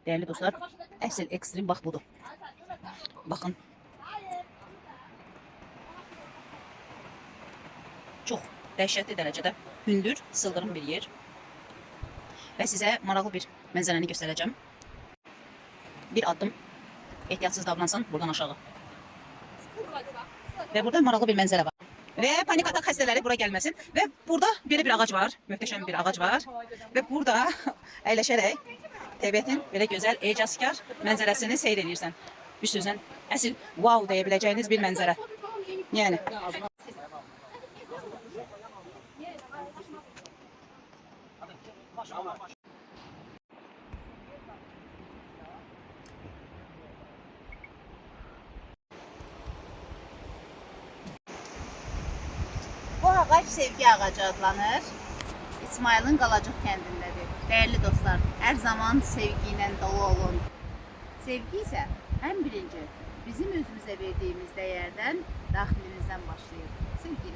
Değerli dostlar, əsl ekstrem bax budur. Baxın. Çox dəhşətli dərəcədə hündür, sıldırım bir yer. Və sizə maraqlı bir mənzərəni göstərəcəm. Bir addım ehtiyatsız davransan buradan aşağı. Və burada maraqlı bir mənzərə var. Və panik atak xəstələri bura gəlməsin. Və burada belə bir ağac var. Möhtəşəm bir ağac var. Və burada əyləşərək təbiətin belə gözəl, ecazkar mənzərəsini seyr edirsən. Bir sözlə əsl wow deyə biləcəyiniz bir mənzərə. Yəni. Bu ağac sevgi ağacı adlanır. İsmail'in Qalacıq kəndindədir. Değerli dostlar, her zaman sevgiyle dolu olun. Sevgi ise en birinci bizim özümüze verdiğimiz değerden, daxilimizdən başlayır. Sevgi